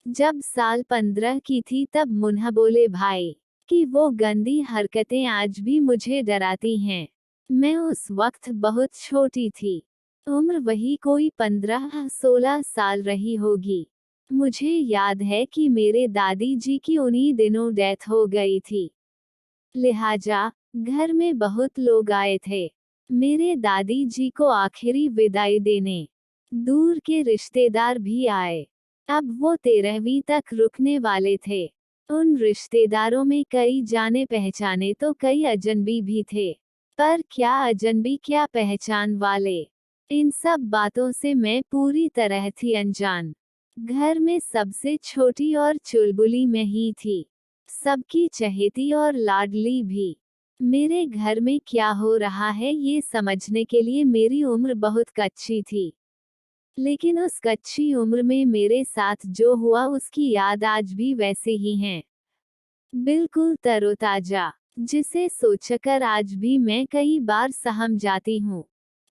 जब साल 15 की थी तब मुन्हा बोले भाई कि वो गंदी हरकतें आज भी मुझे डराती हैं। मैं उस वक्त बहुत छोटी थी। उम्र वही कोई 15-16 साल रही होगी। मुझे याद है कि मेरे दादी जी की उन्हीं दिनों डेथ हो गई थी। लिहाजा घर में बहुत लोग आए थे मेरे दादी जी को आखिरी विदाई देने। दूर के रिश्तेदार भी आए। अब वो 13वीं तक रुकने वाले थे। उन रिश्तेदारों में कई जाने पहचाने तो कई अजनबी भी थे। पर क्या अजनबी क्या पहचान वाले। इन सब बातों से मैं पूरी तरह थी अनजान। घर में सबसे छोटी और चुलबुली मैं ही थी। सबकी चहेती और लाडली भी। मेरे घर में क्या हो रहा है ये समझने के लिए मेरी उम्र बहुत कच्ची थी। लेकिन उस कच्ची उम्र में मेरे साथ जो हुआ उसकी याद आज भी वैसे ही है। बिल्कुल तरोताजा। जिसे सोचकर आज भी मैं कई बार सहम जाती हूँ।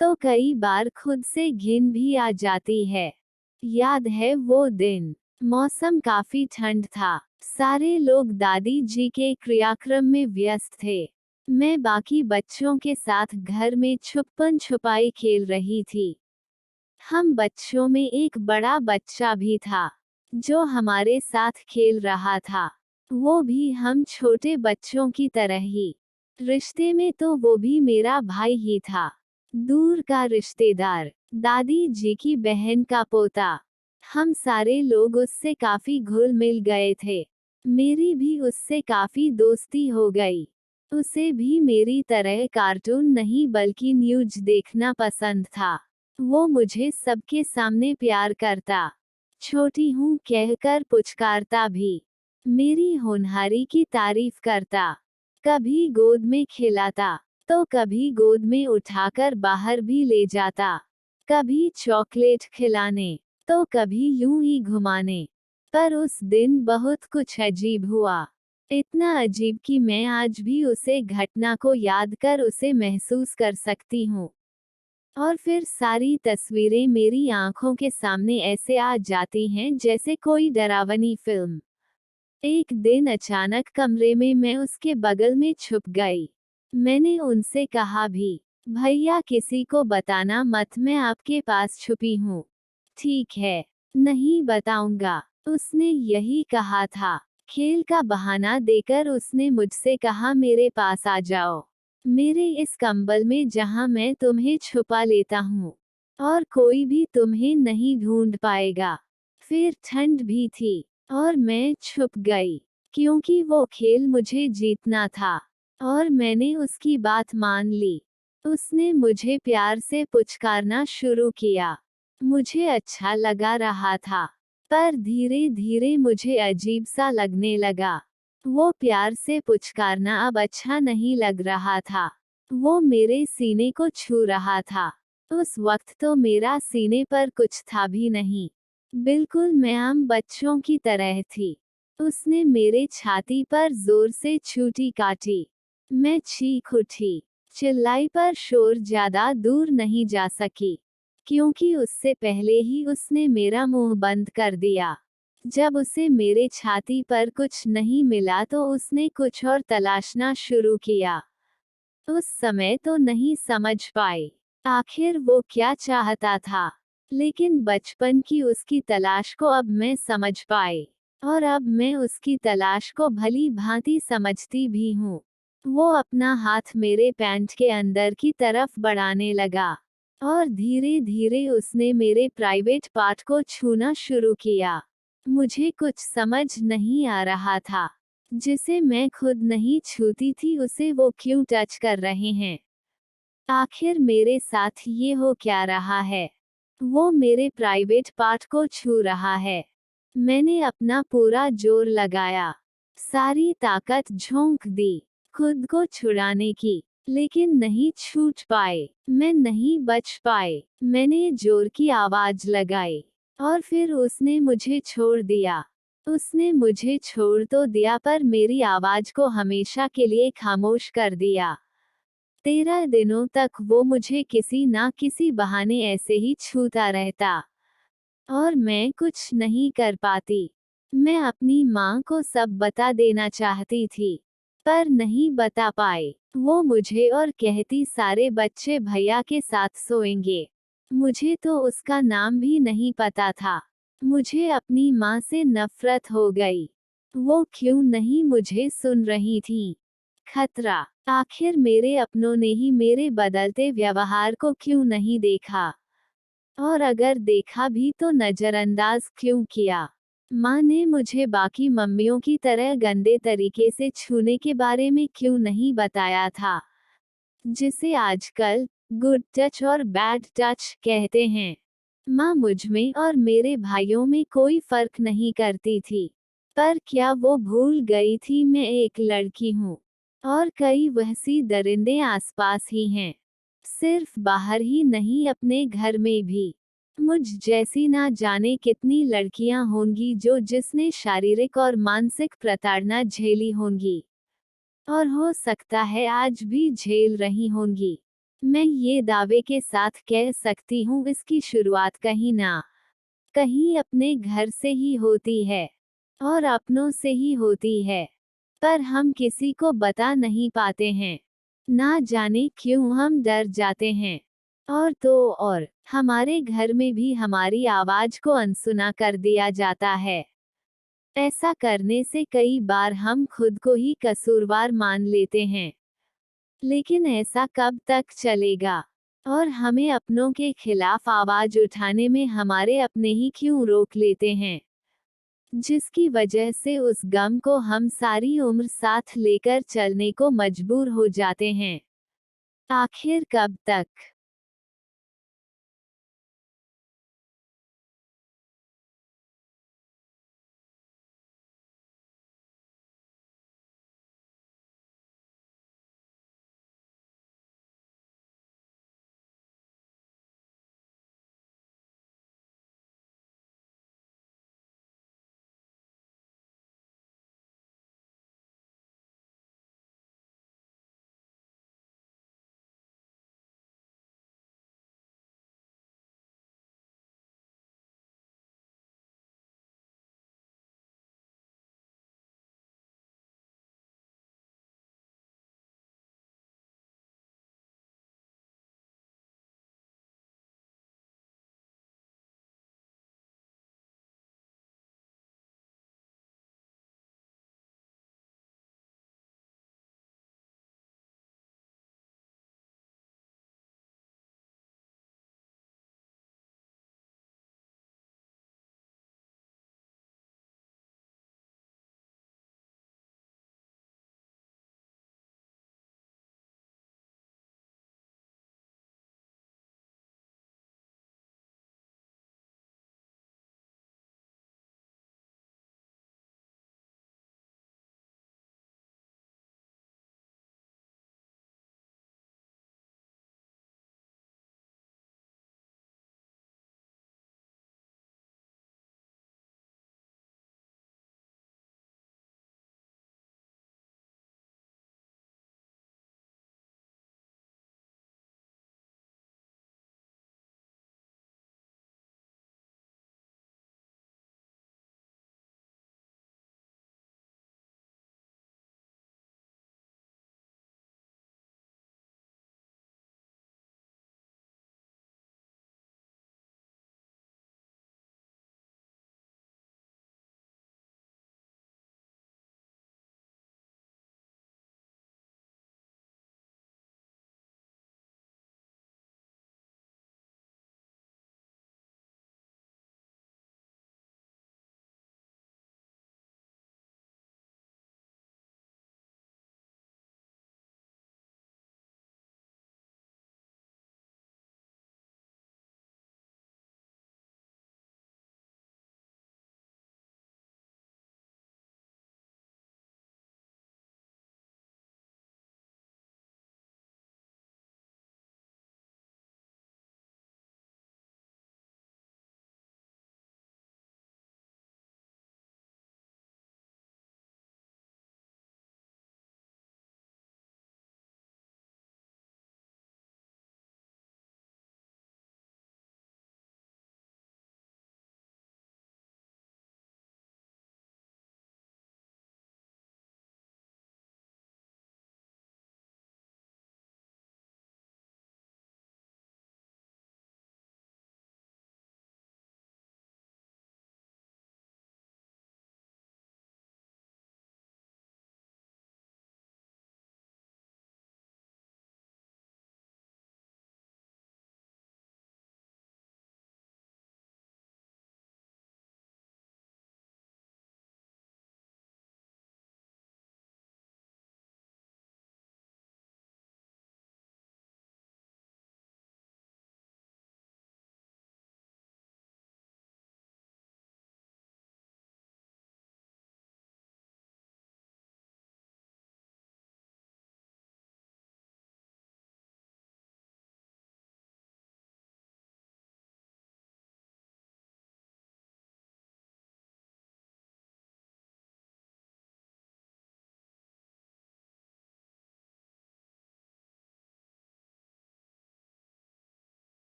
तो कई बार खुद से घिन भी आ जाती है। याद है वो दिन। मौसम काफी ठंड था। सारे लोग दादी जी के क्रियाक्रम में व्यस्त थे। मैं बाकी बच्चों के साथ घर में छुपन छुपाई खेल रही थी। हम बच्चों में एक बड़ा बच्चा भी था जो हमारे साथ खेल रहा था। वो भी हम छोटे बच्चों की तरह ही। रिश्ते में तो वो भी मेरा भाई ही था। दूर का रिश्तेदार, दादी जी की बहन का पोता। हम सारे लोग उससे काफी घुल मिल गए थे। मेरी भी उससे काफी दोस्ती हो गई। उसे भी मेरी तरह कार्टून नहीं बल्कि न्यूज देखना पसंद था। वो मुझे सबके सामने प्यार करता, छोटी हूँ कहकर पुचकारता भी, मेरी होनहारी की तारीफ करता। कभी गोद में खिलाता, तो कभी गोद में उठाकर बाहर भी ले जाता। कभी चॉकलेट खिलाने, तो कभी यूं ही घुमाने। पर उस दिन बहुत कुछ अजीब हुआ। इतना अजीब कि मैं आज भी उसे घटना को याद कर उसे महसूस कर सकती हूँ। और फिर सारी तस्वीरें मेरी आंखों के सामने ऐसे आ जाती हैं जैसे कोई डरावनी फिल्म। एक दिन अचानक कमरे में मैं उसके बगल में छुप गई। मैंने उनसे कहा भी, भैया किसी को बताना मत मैं आपके पास छुपी हूँ। ठीक है, नहीं बताऊंगा। उसने यही कहा था। खेल का बहाना देकर उसने मुझसे कहा मेरे पास आ जाओ। मेरे इस कंबल में जहां मैं तुम्हें छुपा लेता हूँ। और कोई भी तुम्हें नहीं ढूंढ पाएगा। फिर ठंड भी थी। और मैं छुप गई। क्योंकि वो खेल मुझे जीतना था। और मैंने उसकी बात मान ली। उसने मुझे प्यार से पुचकारना शुरू किया। मुझे अच्छा लगा रहा था। पर धीरे धीरे मुझे अजीब सा लगने लगा। वो प्यार से पुचकारना अब अच्छा नहीं लग रहा था। वो मेरे सीने को छू रहा था। उस वक्त तो मेरा सीने पर कुछ था भी नहीं। बिल्कुल मैं आम बच्चों की तरह थी। उसने मेरे छाती पर जोर से चूटी काटी। मैं चीख उठी। चिल्लाई पर शोर ज्यादा दूर नहीं जा सकी। क्योंकि उससे पहले ही उसने मेरा मुंह बंद कर दिया। जब उसे मेरे छाती पर कुछ नहीं मिला तो उसने कुछ और तलाशना शुरू किया। उस समय तो नहीं समझ पाई आखिर वो क्या चाहता था। लेकिन बचपन की उसकी तलाश को अब मैं समझ पाई। और अब मैं उसकी तलाश को भली भांति समझती भी हूँ। वो अपना हाथ मेरे पैंट के अंदर की तरफ बढ़ाने लगा। और धीरे धीरे उसने मेरे प्राइवेट पार्ट को छूना शुरू किया। मुझे कुछ समझ नहीं आ रहा था। जिसे मैं खुद नहीं छूती थी उसे वो क्यों टच कर रहे हैं। आखिर मेरे साथ ये हो क्या रहा है। वो मेरे प्राइवेट पार्ट को छू रहा है। मैंने अपना पूरा जोर लगाया। सारी ताकत झोंक दी। खुद को छुड़ाने की। लेकिन नहीं छूट पाए। मैं नहीं बच पाए। मैंने जोर की आवाज लगाई। और फिर उसने मुझे छोड़ दिया। उसने मुझे छोड़ तो दिया पर मेरी आवाज को हमेशा के लिए खामोश कर दिया। 13 दिनों तक वो मुझे किसी ना किसी बहाने ऐसे ही छूता रहता। और मैं कुछ नहीं कर पाती। मैं अपनी माँ को सब बता देना चाहती थी, पर नहीं बता पाई। वो मुझे और कहती सारे बच्चे भैया के साथ सोएंगे। मुझे तो उसका नाम भी नहीं पता था। मुझे अपनी माँ से नफरत हो गई। वो क्यों नहीं मुझे सुन रही थी? खतरा। आखिर मेरे अपनों ने ही मेरे बदलते व्यवहार को क्यों नहीं देखा? और अगर देखा भी तो नजरअंदाज क्यों किया? माँ ने मुझे बाकी मम्मियों की तरह गंदे तरीके से छूने के बारे में क्यों नहीं बताया था, जिसे आजकल गुड टच और बैड टच कहते हैं। माँ मुझ में और मेरे भाइयों में कोई फर्क नहीं करती थी। पर क्या वो भूल गई थी मैं एक लड़की हूँ, और कई वहसी दरिंदे आसपास ही हैं। सिर्फ बाहर ही नहीं, अपने घर में भी। मुझ जैसी ना जाने कितनी लड़कियां होंगी जिसने शारीरिक और मानसिक प्रताड़ना झेली होंगी, और हो सकता है आज भी झेल रही होंगी। मैं ये दावे के साथ कह सकती हूँ, इसकी शुरुआत कहीं ना कहीं अपने घर से ही होती है, और अपनों से ही होती है। पर हम किसी को बता नहीं पाते हैं। ना जाने क्यों हम डर जाते हैं। और तो और, हमारे घर में भी हमारी आवाज को अनसुना कर दिया जाता है। ऐसा करने से कई बार हम खुद को ही कसूरवार मान लेते हैं। लेकिन ऐसा कब तक चलेगा? और हमें अपनों के खिलाफ आवाज उठाने में हमारे अपने ही क्यों रोक लेते हैं, जिसकी वजह से उस गम को हम सारी उम्र साथ लेकर चलने को मजबूर हो जाते हैं। आखिर कब तक?